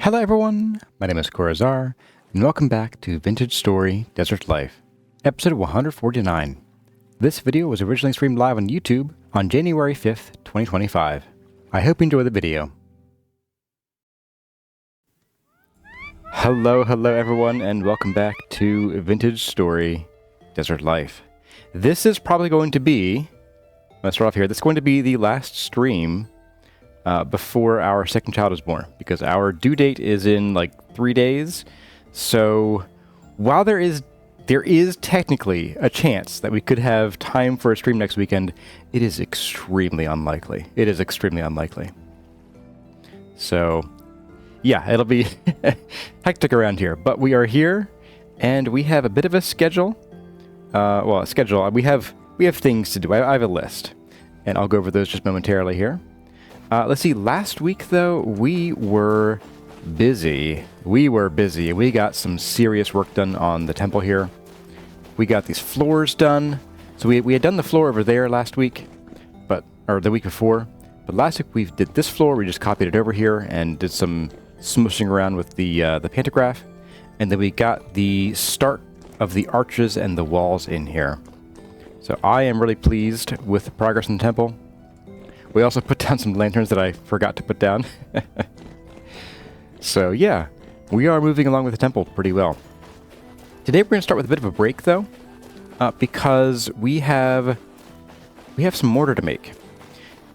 Hello everyone, my name is Corazar, and welcome back to Vintage Story Desert Life, episode 149. This video was originally streamed live on YouTube on January 5th, 2025. I hope you enjoy the video. Hello everyone, and welcome back to Vintage Story Desert Life. This is probably going to be, let's start off here, this is going to be the last stream before our second child is born, because our due date is in like 3 days. So while there is technically a chance that we could have time for a stream next weekend, it is extremely unlikely. It is extremely unlikely. So yeah, it'll be hectic around here, but we are here and we have a bit of a schedule. We have things to do. I have a list and I'll go over those just momentarily here. Let's see, last week, though, we were busy. We got some serious work done on the temple here. We got these floors done. So we had done the floor over there last week, or the week before. But last week we did this floor. We just copied it over here and did some smushing around with the pantograph. And then we got the start of the arches and the walls in here. So I am really pleased with the progress in the temple. We also put down some lanterns that I forgot to put down. So yeah, we are moving along with the temple pretty well. Today we're going to start with a bit of a break though, because we have some mortar to make.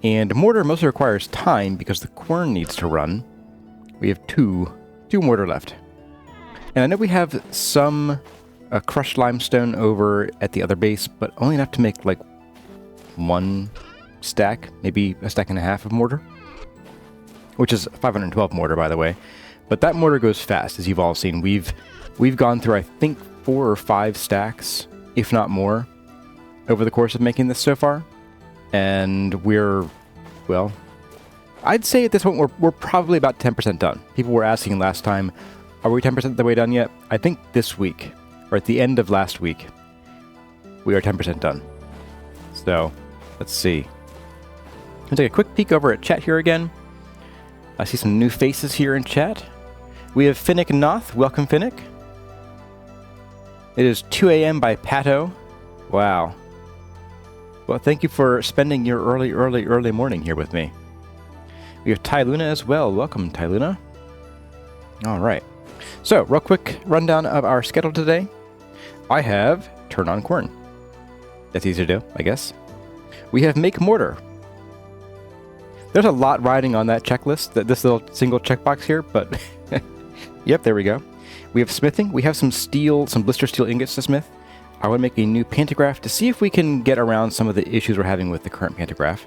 And mortar mostly requires time because the quern needs to run. We have two mortar left. And I know we have some crushed limestone over at the other base, but only enough to make like one stack, maybe a stack and a half of mortar, which is 512 mortar, by the way. But that mortar goes fast, as you've all seen. We've gone through, I think, 4 or 5 stacks, if not more, over the course of making this so far. And we're, well, I'd say at this point we're probably about 10% done. People were asking last time, are we 10% the way done yet? I think this week, or at the end of last week, we are 10% done. So, let's see. I'll take a quick peek over at chat here again. I see some new faces here in chat. We have Finnick Noth. Welcome, Finnick. It is 2 a.m. by Pato. Wow. Well, thank you for spending your early morning here with me. We have Ty Luna as well. Welcome, Ty Luna. All right. So, real quick rundown of our schedule today. I have turn on quern. That's easy to do, I guess. We have make mortar. There's a lot riding on that checklist, this little single checkbox here, but yep, there we go. We have smithing. We have some blister steel ingots to smith. I want to make a new pantograph to see if we can get around some of the issues we're having with the current pantograph.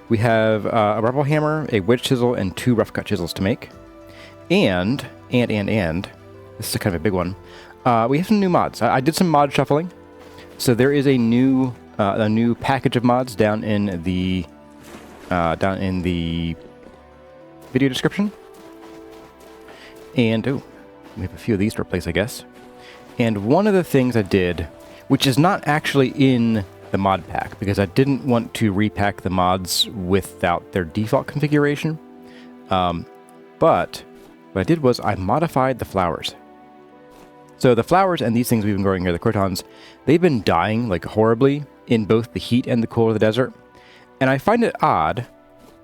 We have a rubble hammer, a wedge chisel, and 2 rough cut chisels to make. And, this is kind of a big one. We have some new mods. I did some mod shuffling. So there is a new package of mods down in the video description. And we have a few of these to replace, I guess. And one of the things I did, which is not actually in the mod pack, because I didn't want to repack the mods without their default configuration. But what I did was I modified the flowers. So the flowers and these things we've been growing here, the crotons, they've been dying like horribly in both the heat and the cold of the desert. And I find it odd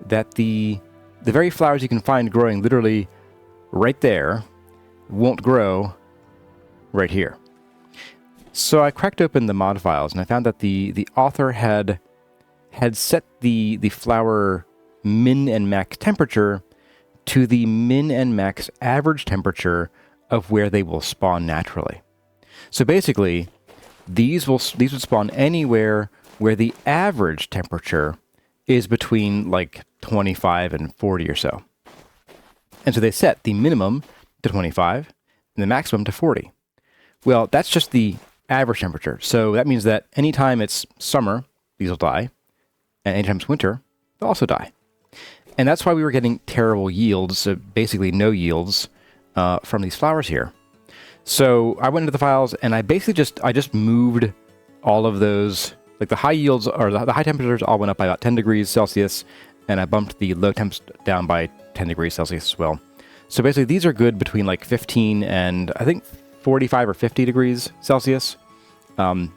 that the very flowers you can find growing literally right there won't grow right here. So I cracked open the mod files and I found that the author had set the flower min and max temperature to the min and max average temperature of where they will spawn naturally. So basically, these would spawn anywhere where the average temperature is between like 25 and 40 or so. And so they set the minimum to 25 and the maximum to 40. Well, that's just the average temperature. So that means that anytime it's summer, these will die. And anytime it's winter, they'll also die. And that's why we were getting terrible yields, so basically no yields from these flowers here. So I went into the files and I basically just moved all of those, like the high yields or the high temperatures all went up by about 10 degrees Celsius, and I bumped the low temps down by 10 degrees Celsius as well. So basically these are good between like 15 and I think 45 or 50 degrees Celsius. I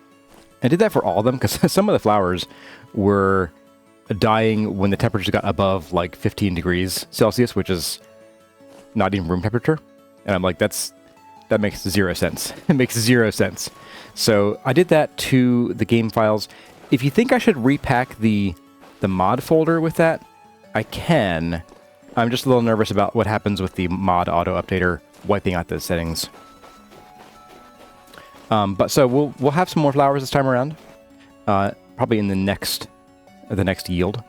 did that for all of them because some of the flowers were dying when the temperatures got above like 15 degrees Celsius, which is not even room temperature. And I'm like, that makes zero sense. It makes zero sense. So I did that to the game files. If you think I should repack the mod folder with that, I can. I'm just a little nervous about what happens with the mod auto updater wiping out those settings. But so we'll have some more flowers this time around, probably in the next yield.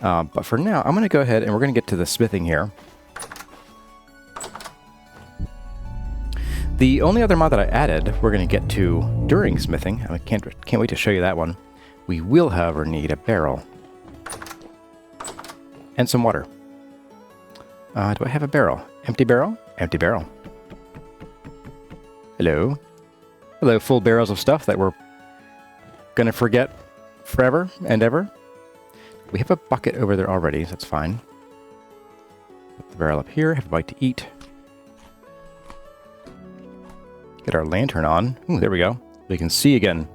But for now, I'm going to go ahead and we're going to get to the smithing here. The only other mod that I added, we're going to get to during smithing. I can't wait to show you that one. We will, however, need a barrel and some water. Do I have a barrel? Empty barrel? Empty barrel. Hello. Hello, full barrels of stuff that we're going to forget forever and ever. We have a bucket over there already, so that's fine. Put the barrel up here, have a bite to eat. Get our lantern on. Ooh, there we go. We can see again.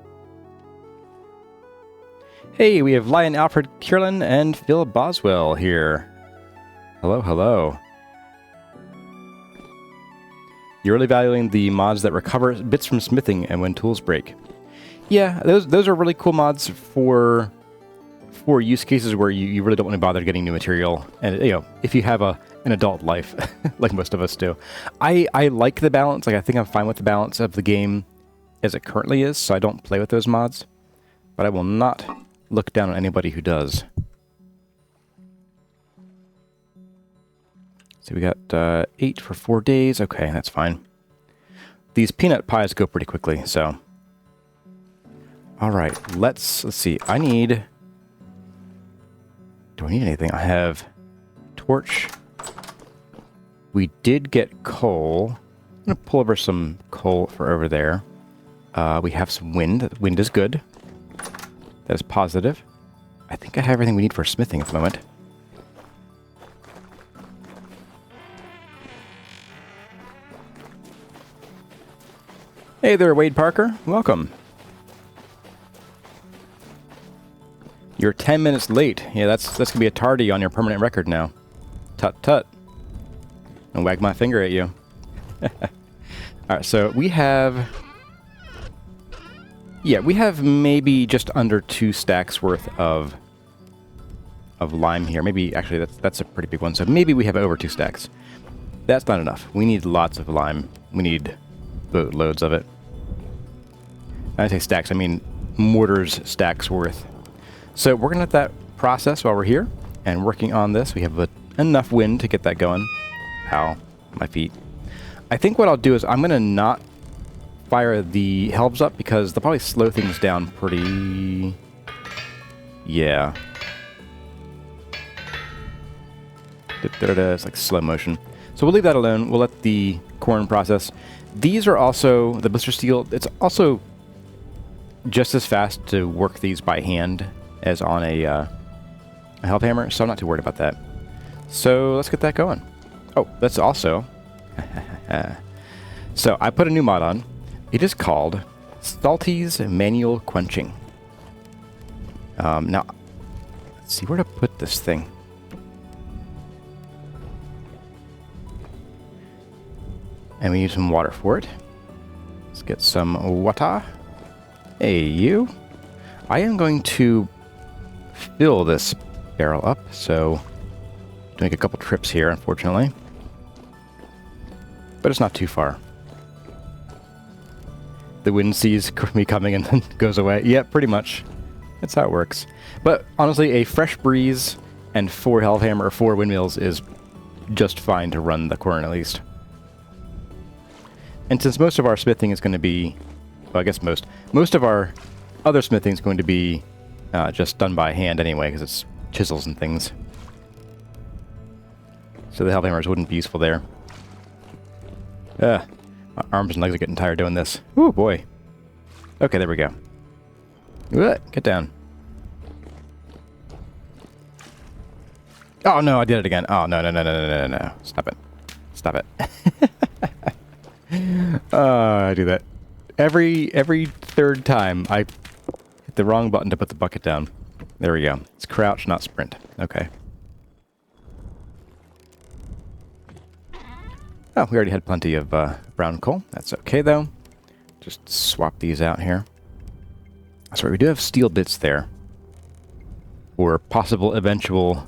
Hey, we have Lion Alfred Kierlin and Phil Boswell here. Hello, hello. You're really valuing the mods that recover bits from smithing and when tools break. Yeah, those are really cool mods for use cases where you really don't want to bother getting new material. And, you know, if you have an adult life, like most of us do. I like the balance. Like, I think I'm fine with the balance of the game as it currently is, so I don't play with those mods. But I will not look down on anybody who does. So we got 8 for 4 days. Okay, that's fine. These peanut pies go pretty quickly, so. All right, let's see. Do I need anything? I have torch. We did get coal. I'm going to pull over some coal for over there. We have some wind. Wind is good. That is positive. I think I have everything we need for smithing at the moment. Hey there, Wade Parker. Welcome. You're 10 minutes late. Yeah, that's going to be a tardy on your permanent record now. Tut tut. And wag my finger at you. Alright, so we have... Yeah, we have maybe just under 2 stacks worth of lime here. Maybe, actually, that's a pretty big one. So maybe we have over 2 stacks. That's not enough. We need lots of lime. We need boatloads of it. When I say stacks, I mean mortars stacks worth. So we're going to let that process while we're here and working on this. We have enough wind to get that going. Ow, my feet. I think what I'll do is I'm going to not fire the helves up because they'll probably slow things down pretty... Yeah. It's like slow motion. So we'll leave that alone. We'll let the corn process. These are also, the blister steel, it's also just as fast to work these by hand as on a help hammer, so I'm not too worried about that. So let's get that going. Oh, that's also... So I put a new mod on. It is called Salty's Manual Quenching. Now, let's see where to put this thing. And we need some water for it. Let's get some water. Hey, you. I am going to fill this barrel up, so to make a couple trips here, unfortunately. But it's not too far. The wind sees me coming and then goes away. Yeah, pretty much. That's how it works. But honestly, a fresh breeze and 4 help hammer or 4 windmills is just fine to run the corn at least. And since most of our smithing is going to be, well, I guess most of our other smithing is going to be just done by hand anyway, because it's chisels and things. So the help hammers wouldn't be useful there. My arms and legs are getting tired doing this. Ooh, boy. Okay, there we go. Get down. Oh, no, I did it again. Oh, no. Stop it. Stop it. I do that. Every third time, I hit the wrong button to put the bucket down. There we go. It's crouch, not sprint. Okay. Oh, we already had plenty of brown coal. That's okay, though. Just swap these out here. That's right, we do have steel bits there. For possible eventual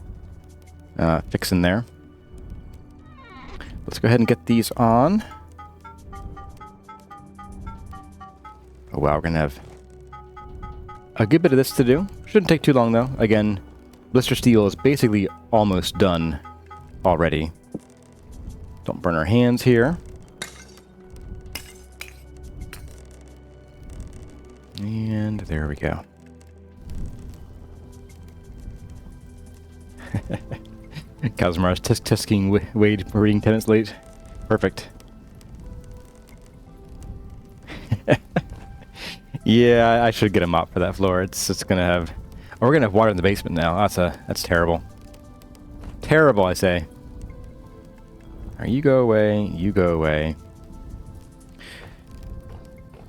fix in there. Let's go ahead and get these on. Oh wow, we're going to have a good bit of this to do. Shouldn't take too long though. Again, blister steel is basically almost done already. Don't burn our hands here. And there we go. Kazmar's tisk-tisking Wade reading tenants late. Perfect. Yeah, I should get a mop for that floor. It's gonna have... Oh, we're gonna have water in the basement now. That's terrible. Terrible, I say. Alright, you go away. You go away.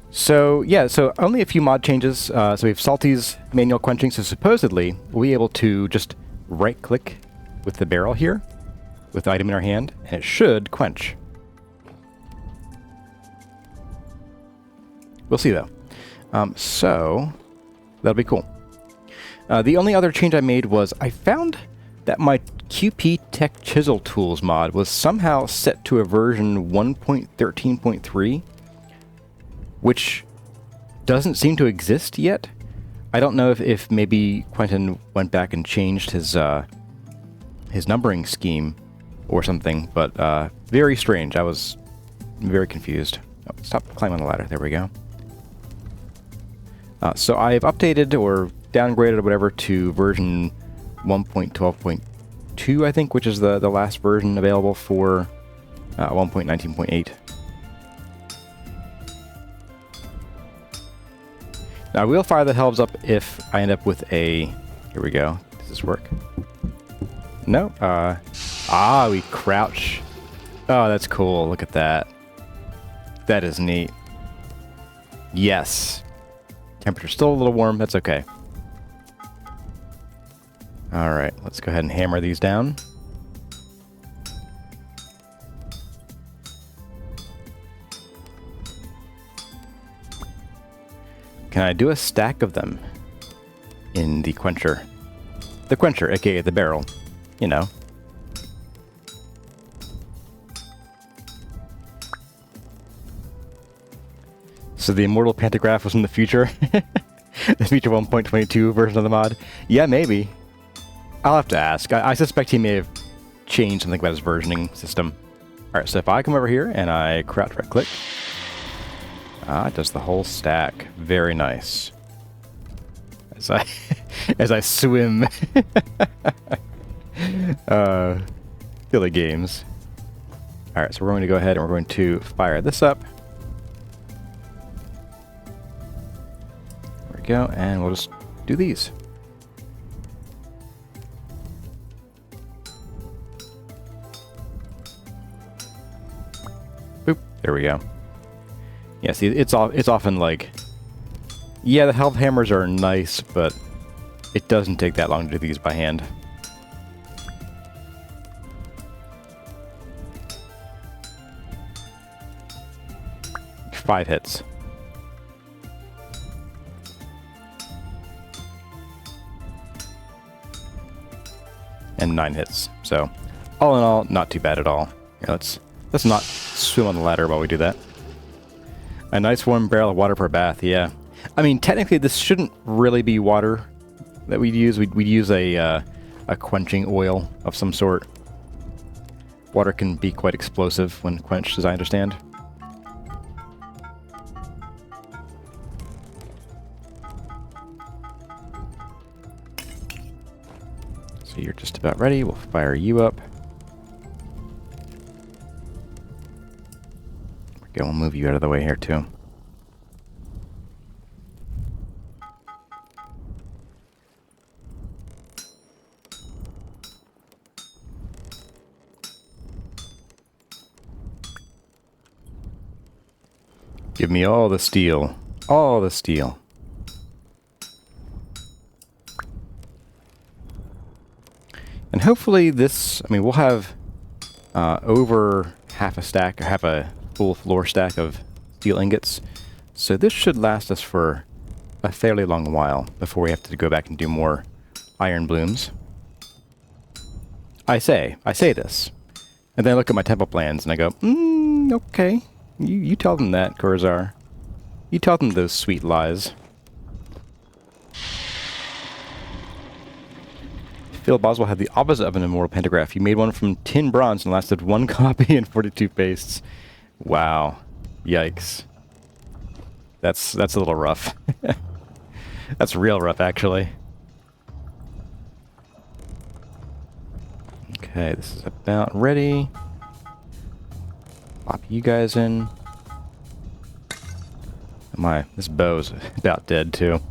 So, yeah, so only a few mod changes. So we have Salty's manual quenching. So supposedly, we'll be able to just right-click with the barrel here, with the item in our hand, and it should quench. We'll see, though. So, that'll be cool. The only other change I made was I found that my QP Tech Chisel Tools mod was somehow set to a version 1.13.3, which doesn't seem to exist yet. I don't know if maybe Quentin went back and changed his numbering scheme or something, but very strange. I was very confused. Oh, stop climbing the ladder. There we go. So I've updated or downgraded or whatever to version 1.12.2, I think, which is the last version available for 1.19.8. Now, I will fire the helves up if I end up with a... Here we go. Does this work? No. We crouch. Oh, that's cool. Look at that. That is neat. Yes. Temperature's still a little warm. That's okay. Alright, let's go ahead and hammer these down. Can I do a stack of them in the quencher? The quencher, aka the barrel. You know. So the Immortal Pantograph was in the future? The future 1.22 version of the mod? Yeah, maybe. I'll have to ask. I suspect he may have changed something about his versioning system. Alright, so if I come over here and I crouch right click, it does the whole stack. Very nice. As I swim. Silly games. Alright, so we're going to go ahead and we're going to fire this up. There we go, and we'll just do these. Boop. There we go. Yeah, see, it's often like... Yeah, the health hammers are nice, but it doesn't take that long to do these by hand. Five hits. And 9 hits. So, all in all, not too bad at all. You know, let's not swim on the ladder while we do that. A nice warm barrel of water per bath, yeah. I mean, technically this shouldn't really be water that we'd use. We'd use a quenching oil of some sort. Water can be quite explosive when quenched, as I understand. So you're just about ready. We'll fire you up. We'll move you out of the way here too. Give me all the steel. All the steel. And hopefully this, I mean, we'll have over half a stack, or half a full floor stack of steel ingots. So this should last us for a fairly long while before we have to go back and do more iron blooms. I say this. And then I look at my temple plans and I go, okay. You tell them that, Kurzar. You tell them those sweet lies. Phil Boswell had the opposite of an immortal pantograph. He made one from tin bronze and lasted 1 copy and 42 pastes. Wow. Yikes. That's a little rough. That's real rough, actually. Okay, this is about ready. Pop you guys in. This bow's about dead, too.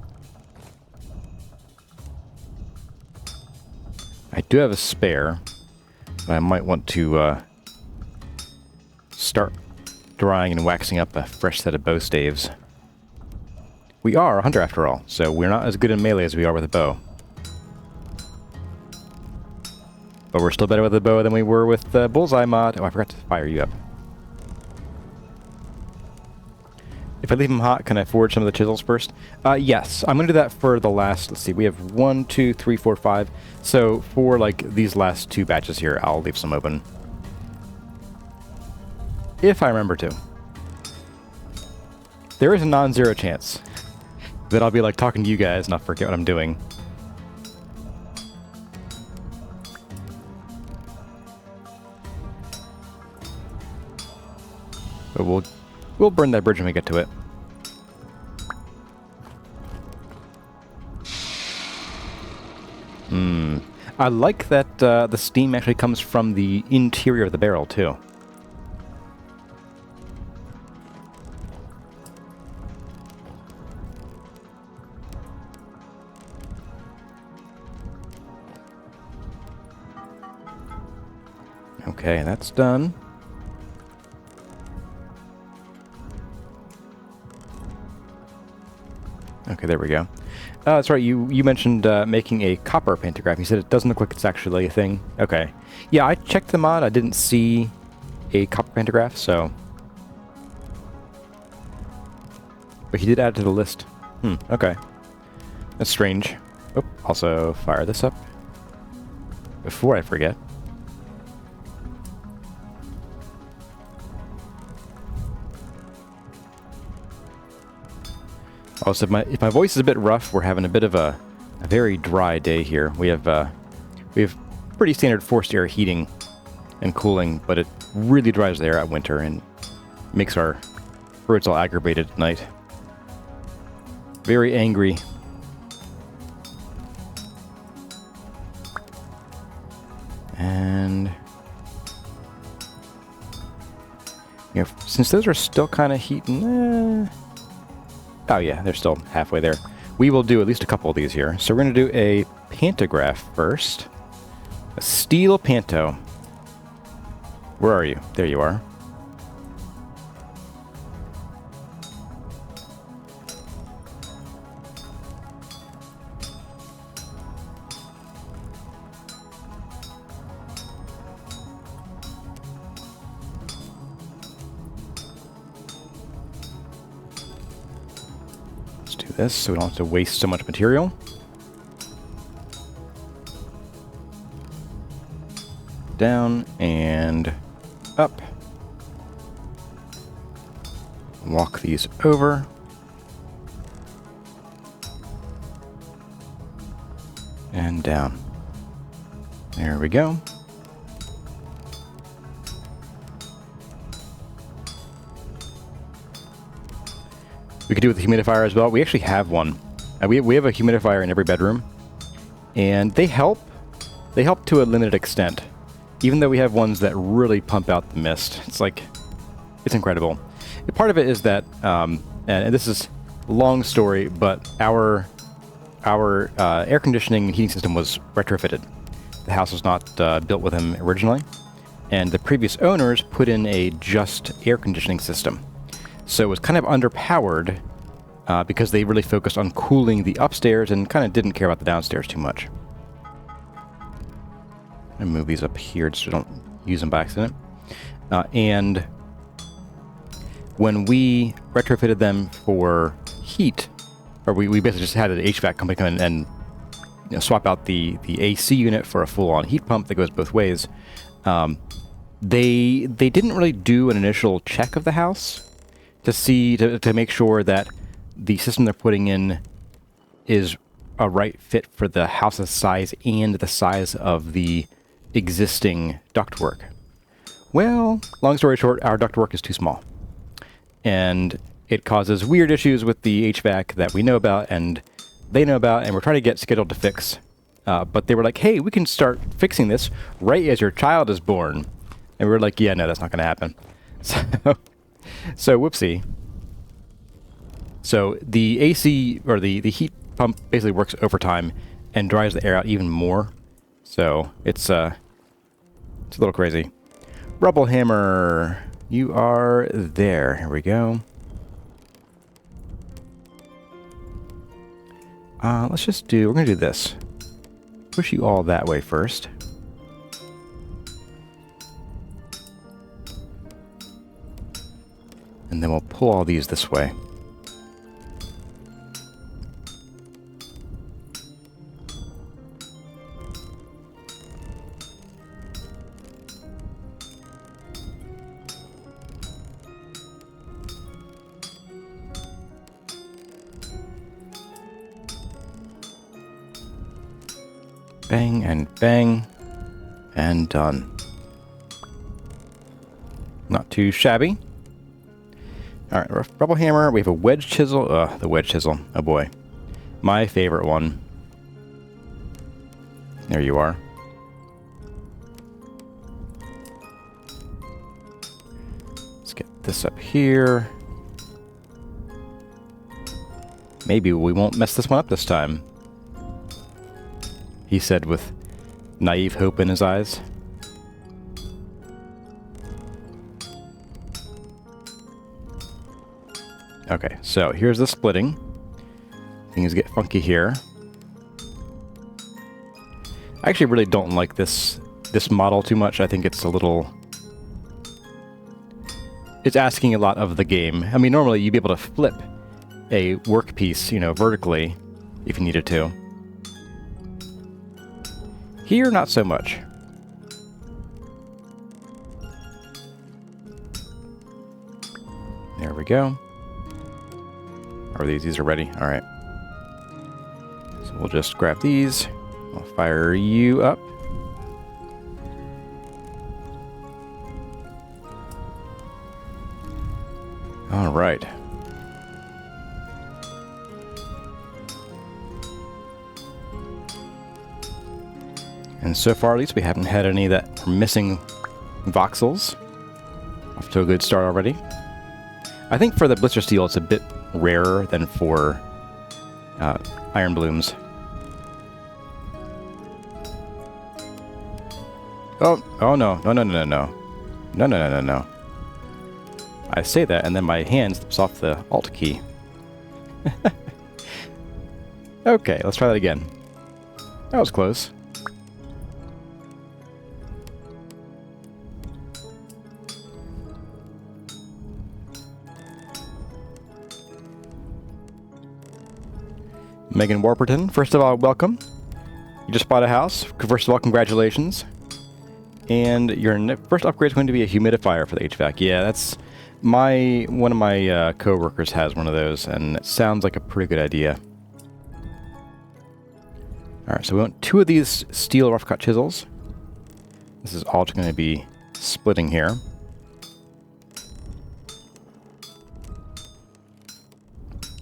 I do have a spare, but I might want to start drying and waxing up a fresh set of bow staves. We are a hunter after all, so we're not as good in melee as we are with a bow. But we're still better with a bow than we were with the bullseye mod. Oh, I forgot to fire you up. If I leave them hot, can I forge some of the chisels first? Yes, I'm going to do that for the last, let's see, we have 1, 2, 3, 4, 5. So for like these last 2 batches here, I'll leave some open. If I remember to. There is a non-zero chance that I'll be like talking to you guys and I'll forget what I'm doing. But we'll burn that bridge when we get to it. I like that the steam actually comes from the interior of the barrel, too. Okay, that's done. Okay, there we go. That's right, you mentioned making a copper pantograph. You said it doesn't look like it's actually a thing. Okay. Yeah, I checked the mod. I didn't see a copper pantograph, so... But he did add it to the list. Okay. That's strange. Oh, also fire this up. Before I forget. Also, if my voice is a bit rough, we're having a bit of a very dry day here. We have pretty standard forced air heating and cooling, but it really dries the air out winter and makes our birds all aggravated at night. Very angry. And you know, since those are still kind of heating, oh yeah, they're still halfway there. We will do at least a couple of these here. So we're going to do a pantograph first. A steel panto. Where are you? There you are. This so we don't have to waste so much material. Down and up. Walk these over. And down. There we go. We could do it with the humidifier as well. We actually have one. We have a humidifier in every bedroom, and they help. They help to a limited extent, even though we have ones that really pump out the mist. It's incredible. Part of it is that, and this is a long story, but our air conditioning and heating system was retrofitted. The house was not built with them originally, and the previous owners put in a just air conditioning system. So it was kind of underpowered because they really focused on cooling the upstairs and kind of didn't care about the downstairs too much. I'm gonna move these up here just so I don't use them by accident. And when we retrofitted them for heat, or we basically just had an HVAC company come in and swap out the AC unit for a full-on heat pump that goes both ways. They didn't really do an initial check of the house to make sure that the system they're putting in is a right fit for the house's size and the size of the existing ductwork. Well, long story short, our ductwork is too small. And it causes weird issues with the HVAC that we know about and they know about, and we're trying to get scheduled to fix. But they were like, hey, we can start fixing this right as your child is born. And we were like, yeah, no, that's not going to happen. So whoopsie. So the AC, or the heat pump, basically works overtime and dries the air out even more. So it's a little crazy. Rubble hammer, you are there. Here we go. We're going to do this. Push you all that way first. And then we'll pull all these this way. Bang and bang, and done. Not too shabby. Alright, rubble hammer, we have a wedge chisel. The wedge chisel, oh boy. My favorite one. There you are. Let's get this up here. Maybe we won't mess this one up this time, he said with naive hope in his eyes. Okay, so here's the splitting. Things get funky here. I actually really don't like this model too much. I think it's a little... It's asking a lot of the game. I mean, normally you'd be able to flip a workpiece, vertically if you needed to. Here, not so much. There we go. Or these are ready. All right. So we'll just grab these. I'll fire you up. All right. And so far, at least, we haven't had any that are missing voxels. Off to a good start already. I think for the blister steel, it's a bit rarer than for iron blooms. Oh no. No. I say that, and then my hand slips off the Alt key. Okay, let's try that again. That was close. Megan Warburton, first of all, welcome. You just bought a house. First of all, congratulations. And your first upgrade is going to be a humidifier for the HVAC. Yeah, that's one of my co-workers has one of those, and it sounds like a pretty good idea. All right, so we want 2 of these steel rough cut chisels. This is all just going to be splitting here.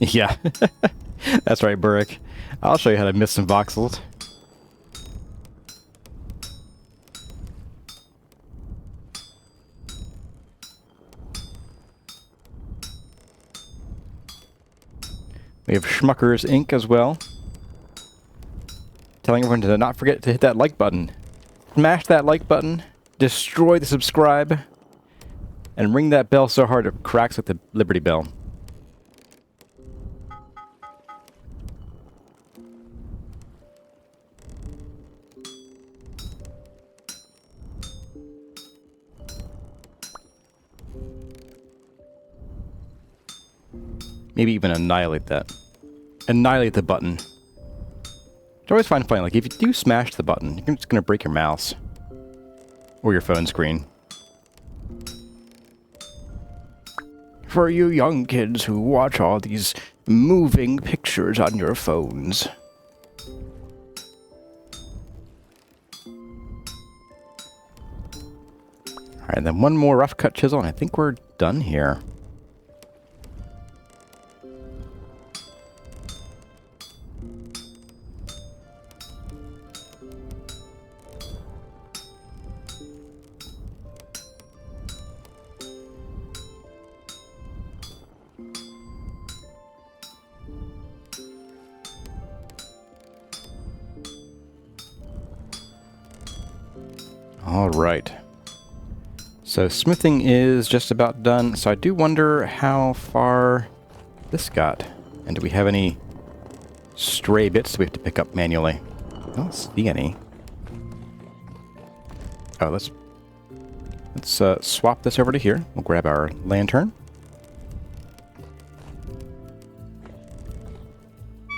Yeah. That's right, Burrick. I'll show you how to miss some voxels. We have Schmucker's ink as well. Telling everyone to not forget to hit that like button. Smash that like button. Destroy the subscribe. And ring that bell so hard it cracks like the Liberty Bell. Maybe even annihilate that. Annihilate the button. I always find funny, like, if you do smash the button, you're just gonna break your mouse. Or your phone screen. For you young kids who watch all these moving pictures on your phones. Alright, then one more rough cut chisel, and I think we're done here. Alright. So smithing is just about done, so I do wonder how far this got. And do we have any stray bits we have to pick up manually? I don't see any. Oh, let's swap this over to here. We'll grab our lantern.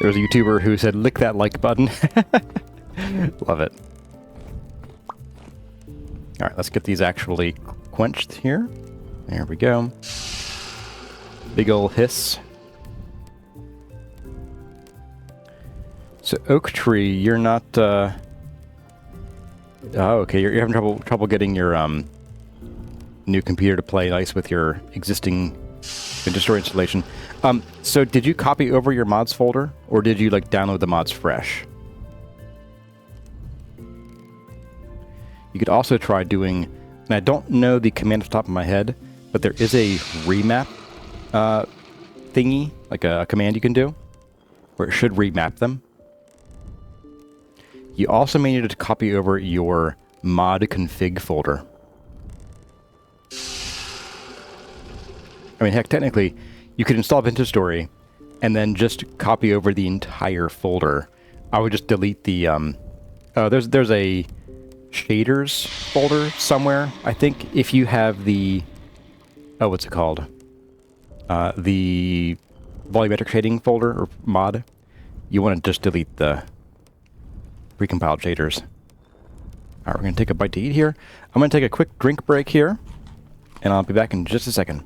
There was a YouTuber who said, lick that like button. Love it. Alright, let's get these actually quenched here. There we go. Big ol' hiss. So oak tree, you're not oh, okay, you're having trouble getting your new computer to play nice with your existing Destroy installation. So did you copy over your mods folder, or did you like download the mods fresh? You could also try doing, and I don't know the command off the top of my head, but there is a remap thingy, like a command you can do, where it should remap them. You also may need to copy over your mod config folder. I mean, heck, technically, you could install Vintage Story and then just copy over the entire folder. I would just delete the, there's a shaders folder somewhere. I think if you have the, what's it called? The volumetric shading folder or mod, you want to just delete the precompiled shaders. All right, we're going to take a bite to eat here. I'm going to take a quick drink break here, and I'll be back in just a second.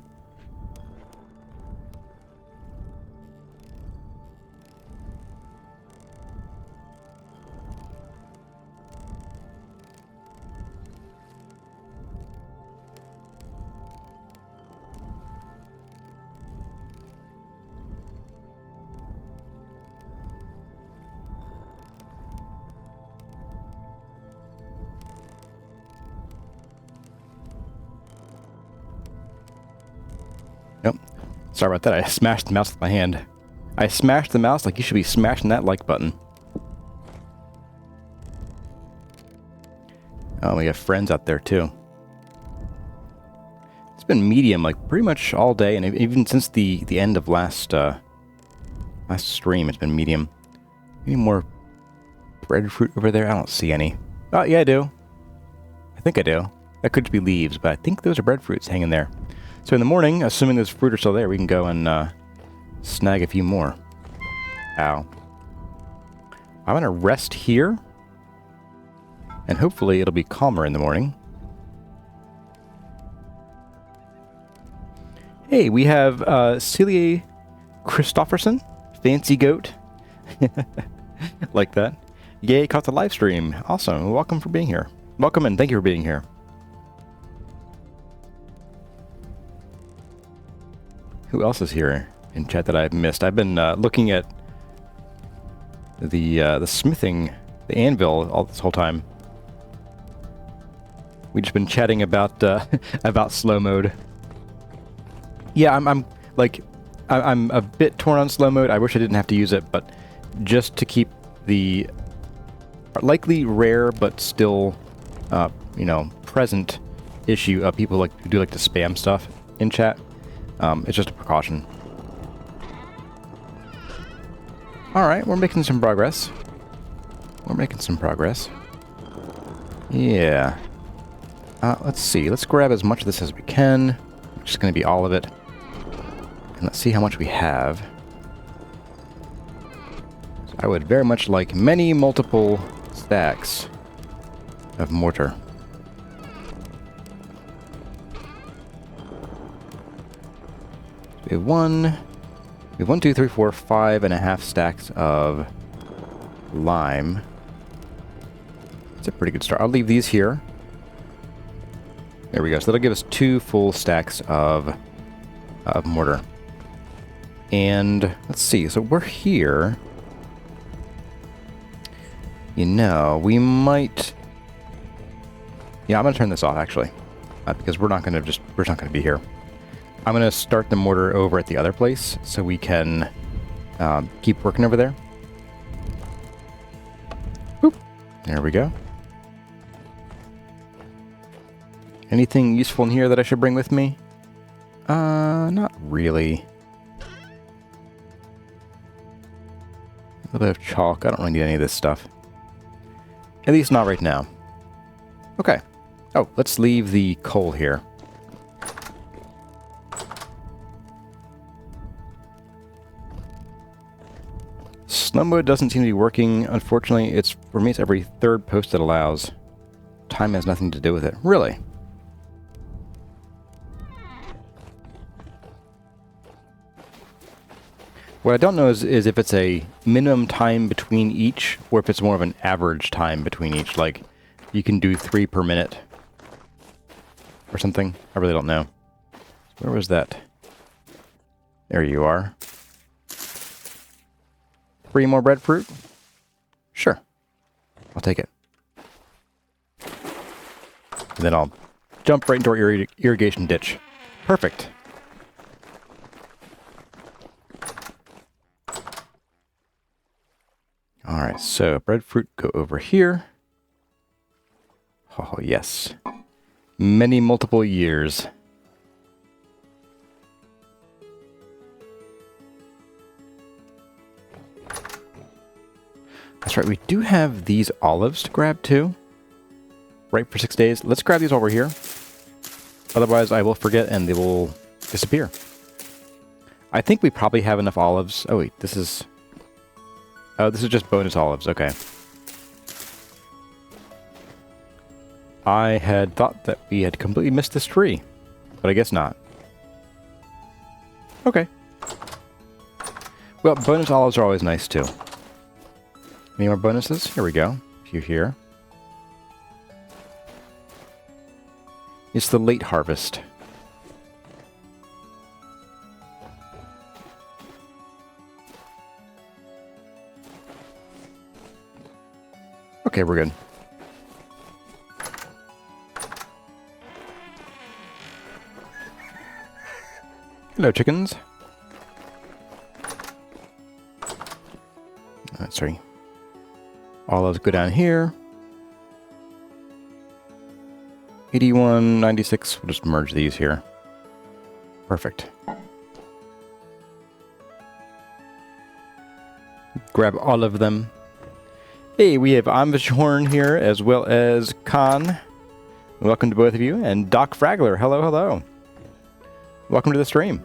Nope. Sorry about that. I smashed the mouse with my hand. I smashed the mouse like you should be smashing that like button. Oh, we have friends out there too. It's been medium like pretty much all day, and even since the end of last stream, it's been medium. Any more breadfruit over there? I don't see any. Oh, yeah, I do. I think I do. That could just be leaves, but I think those are breadfruits hanging there. So in the morning, assuming those fruit are still there, we can go and snag a few more. Ow. I'm going to rest here. And hopefully it'll be calmer in the morning. Hey, we have Celia Christofferson. Fancy goat. Like that. Yay, caught the live stream. Awesome. Welcome for being here. Welcome and thank you for being here. Who else is here in chat that I've missed? I've been looking at the smithing, the anvil, all this whole time. We've just been chatting about about slow mode. Yeah, I'm a bit torn on slow mode. I wish I didn't have to use it, but just to keep the likely rare but still, you know, present issue of people who do like to spam stuff in chat. It's just a precaution. Alright, we're making some progress. We're making some progress. Yeah. Let's see. Let's grab as much of this as we can. Which is going to be all of it. And let's see how much we have. So I would very much like many multiple stacks of mortar. We have one, 2, 3, 4, 5.5 stacks of lime. That's a pretty good start. I'll leave these here. There we go. So that'll give us 2 full stacks of mortar. And let's see. So we're here. You know, we might. Yeah, I'm gonna turn this off actually, because we're not gonna be here. I'm gonna start the mortar over at the other place so we can keep working over there. Boop. There we go. Anything useful in here that I should bring with me? Not really. A little bit of chalk. I don't really need any of this stuff. At least not right now. Okay. Oh, let's leave the coal here. Snow mode doesn't seem to be working. Unfortunately, for me, it's every 3rd post it allows. Time has nothing to do with it. Really? What I don't know is if it's a minimum time between each, or if it's more of an average time between each. Like, you can do 3 per minute. Or something. I really don't know. Where was that? There you are. 3 more breadfruit? Sure. I'll take it. And then I'll jump right into our irrigation ditch. Perfect. Alright, so breadfruit go over here. Oh, yes. Many multiple years. That's right, we do have these olives to grab too. Right for 6 days. Let's grab these over here. Otherwise I will forget and they will disappear. I think we probably have enough olives. Oh wait, this is... Oh, this is just bonus olives, okay. I had thought that we had completely missed this tree, but I guess not. Okay. Well, bonus olives are always nice too. Any more bonuses? Here we go. A few here. It's the late harvest. Okay, we're good. Hello, chickens. Sorry. Olives go down here. 81, 96. We'll just merge these here. Perfect. Grab all of them. Hey, we have Amvishorn here, as well as Khan. Welcome to both of you. And Doc Fragler, hello, hello. Welcome to the stream.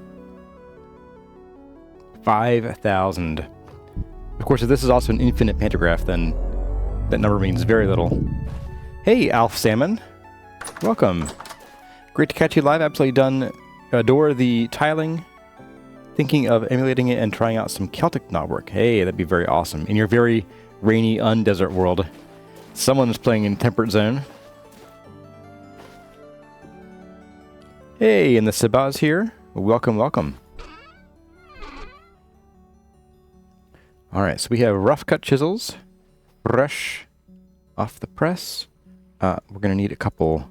5,000. Of course, if this is also an infinite pantograph, then that number means very little. Hey, Alf Salmon. Welcome. Great to catch you live. Absolutely adore the tiling. Thinking of emulating it and trying out some Celtic knotwork. Hey, that'd be very awesome. In your very rainy, undesert world. Someone is playing in Temperate Zone. Hey, and the Sabaz here. Welcome, welcome. Alright, so we have rough cut chisels. Brush off the press. We're going to need a couple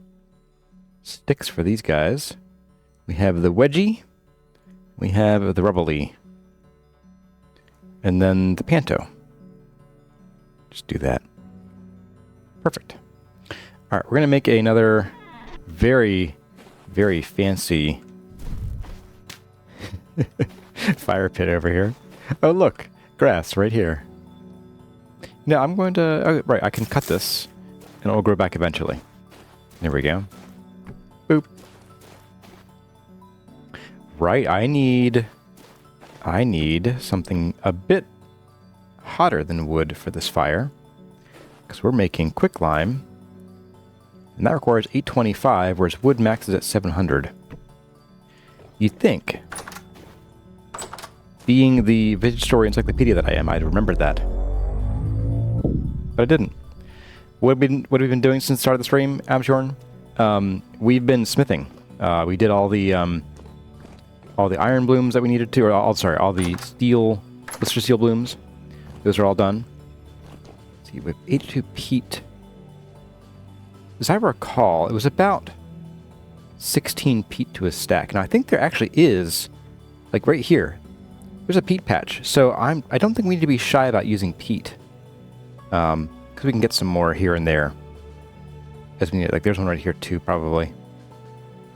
sticks for these guys. We have the wedgie. We have the rubbly. And then the panto. Just do that. Perfect. Alright, we're going to make another very, very fancy fire pit over here. Oh, look, grass right here. Now I'm going to, oh, right, I can cut this and it will grow back eventually. There we go. Boop. Right, I need something a bit hotter than wood for this fire, because we're making quicklime, and that requires 825, whereas wood maxes at 700. You'd think, being the vintage story encyclopedia that I am, I'd remembered that, but I didn't. What have we been doing since the start of the stream, Abshorn? We've been smithing. We did all the iron blooms that we needed to, or all the steel, blister steel blooms. Those are all done. Let's see, we have 82 peat. As I recall, it was about 16 peat to a stack. Now I think there actually is, like right here, there's a peat patch. So I don't think we need to be shy about using peat, because we can get some more here and there as we need. Like there's one right here too, probably.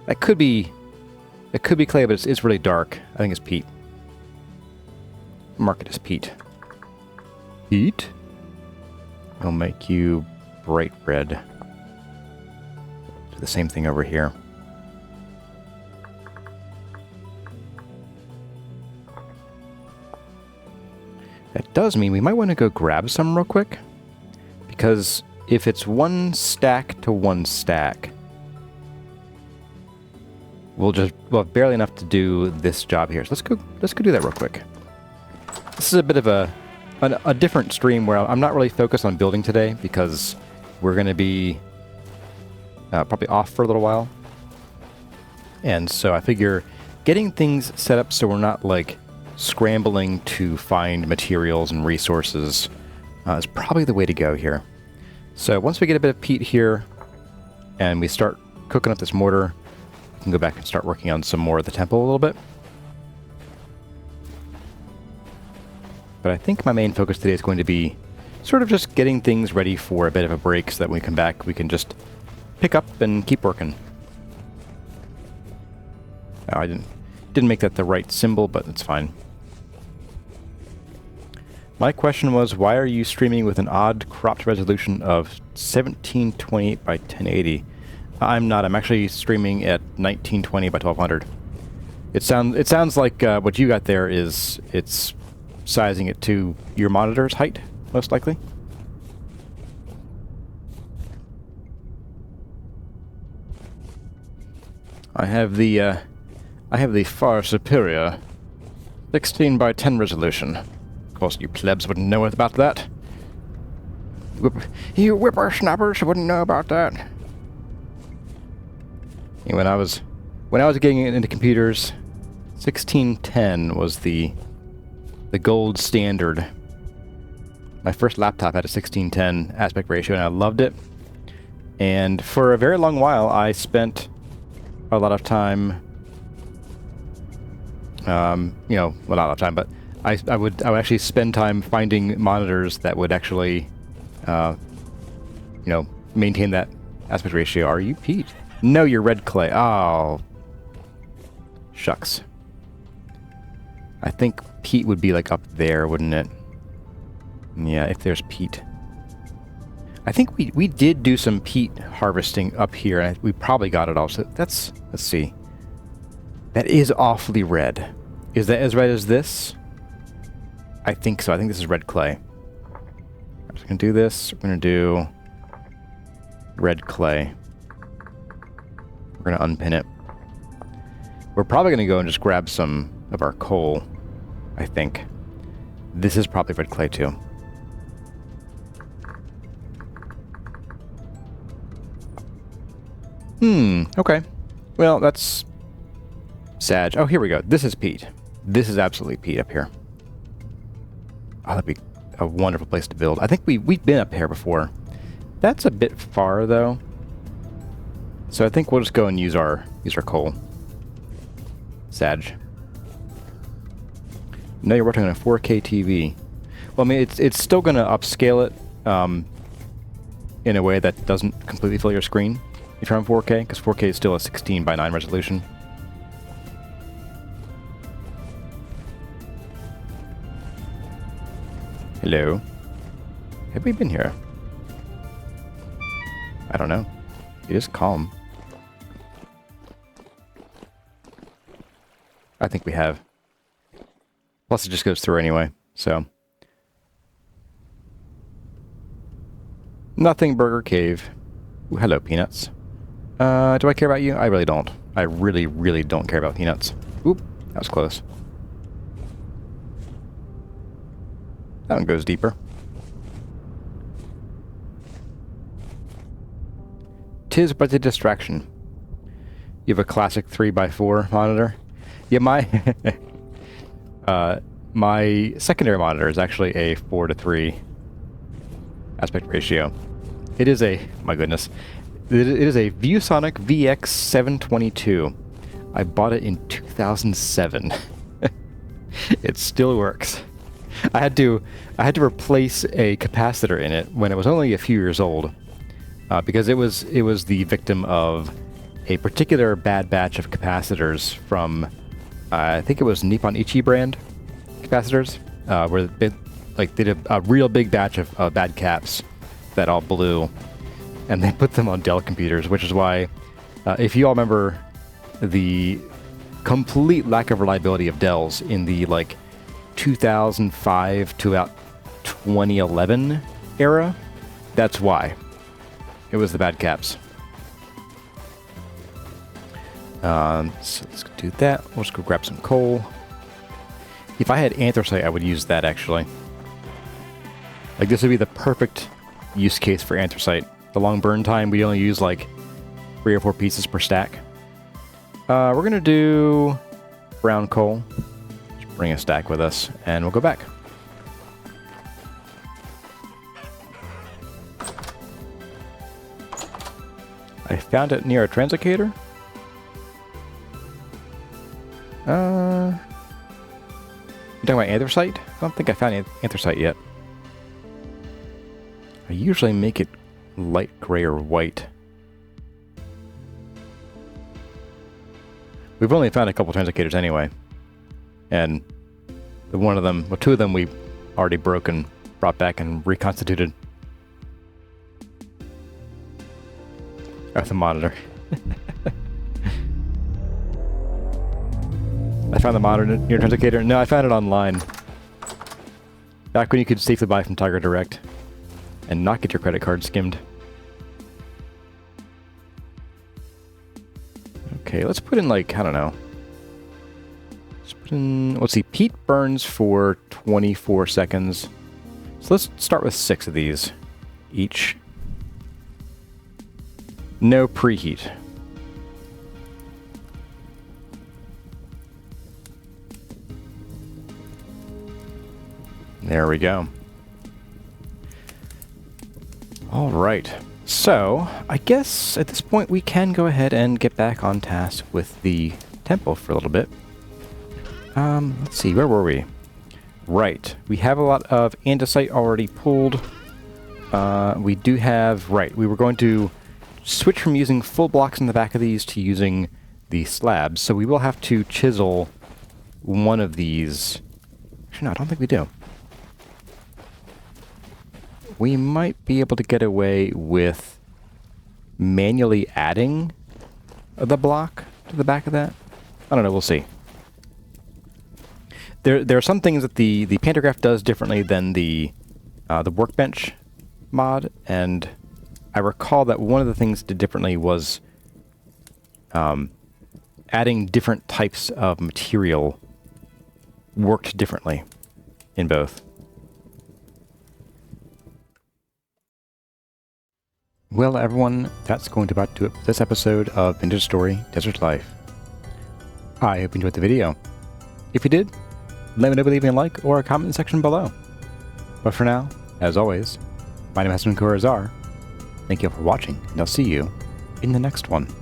That could be clay, but it's really dark. I think it's peat. Mark it as peat. Peat? I'll make you bright red. Do the same thing over here. That does mean we might want to go grab some real quick, because if it's one stack to one stack, we'll have barely enough to do this job here. So let's go do that real quick. This is a bit of a different stream where I'm not really focused on building today, because we're going to be probably off for a little while. And so I figure getting things set up so we're not like scrambling to find materials and resources is probably the way to go here. So once we get a bit of peat here and we start cooking up this mortar, we can go back and start working on some more of the temple a little bit. But I think my main focus today is going to be sort of just getting things ready for a bit of a break, so that when we come back we can just pick up and keep working. Oh, I didn't make that the right symbol, but it's fine. My question was, why are you streaming with an odd cropped resolution of 1728 by 1080? I'm not. I'm actually streaming at 1920 by 1200. It sounds like what you got there is it's sizing it to your monitor's height, most likely. I have the far superior 16 by 10 resolution. Of course, you plebs wouldn't know about that. You whippersnappers wouldn't know about that. And when I was getting into computers, 1610 was the gold standard. My first laptop had a 1610 aspect ratio, and I loved it. And for a very long while, I spent a lot of time, well, not a lot of time, but I would actually spend time finding monitors that would actually, maintain that aspect ratio. Are you Pete? No, you're red clay. Oh, shucks. I think peat would be like up there, wouldn't it? Yeah, if there's peat. I think we did do some peat harvesting up here, and we probably got it all. So let's see. That is awfully red. Is that as red as this? I think so. I think this is red clay. I'm just going to do this. We're going to do red clay. We're going to unpin it. We're probably going to go and just grab some of our coal, I think. This is probably red clay too. Okay. Well, that's sad. Oh, here we go. This is peat. This is absolutely peat up here. Oh, that'd be a wonderful place to build. I think we've been up here before. That's a bit far, though. So I think we'll just go and use our coal. Sag. No, you're working on a 4K TV. Well, I mean, it's still going to upscale it in a way that doesn't completely fill your screen. if you're on 4K, because 4K is still a 16:9 resolution. Hello. Have we been here? I don't know. It is calm. I think we have. Plus it just goes through anyway, so. Nothing Burger Cave. Ooh, hello, Peanuts. Do I care about you? I really don't. I really, really don't care about Peanuts. Oop, that was close. That one goes deeper. 'Tis but a distraction. You have a classic 3x4 monitor? Yeah, my my secondary monitor is actually a 4:3 aspect ratio. It is a, my goodness, it is a ViewSonic VX722. I bought it in 2007. It still works. I had to replace a capacitor in it when it was only a few years old, because it was the victim of a particular bad batch of capacitors from I think it was Nippon Ichi brand capacitors, where they did a real big batch of bad caps that all blew, and they put them on Dell computers, which is why, if you all remember the complete lack of reliability of Dells in the 2005 to about 2011 era, that's why. It was the bad caps. So let's do that. We'll just go grab some coal. If I had anthracite, I would use that, actually. This would be the perfect use case for anthracite. The long burn time, we only use 3 or 4 pieces per stack. We're going to do brown coal. Just bring a stack with us, and we'll go back. I found it near a translocator. You talking about anthracite? I don't think I found anthracite yet. I usually make it light gray or white. We've only found a couple translocators anyway. And one of them, well, 2 of them we already broken, brought back and reconstituted. That's a monitor. I found the monitor near Translocator. No, I found it online. Back when you could safely buy from Tiger Direct and not get your credit card skimmed. Okay, let's put in I don't know. Let's put in, let's see, peat burns for 24 seconds. So let's start with 6 of these each. No preheat. There we go. All right. So, I guess at this point we can go ahead and get back on task with the temple for a little bit. Let's see, where were we? Right. We have a lot of andesite already pulled. We do have, right, we were going to switch from using full blocks in the back of these to using the slabs. So we will have to chisel one of these. Actually, no, I don't think we do. We might be able to get away with manually adding the block to the back of that. I don't know, we'll see. There are some things that the pantograph does differently than the workbench mod, and I recall that one of the things it did differently was adding different types of material worked differently in both. Well, everyone, that's going to about do it for this episode of Vintage Story Desert Life. I hope you enjoyed the video. If you did, let me know by leaving a like or a comment in the section below. But for now, as always, my name has been Kurazar. Thank you all for watching, and I'll see you in the next one.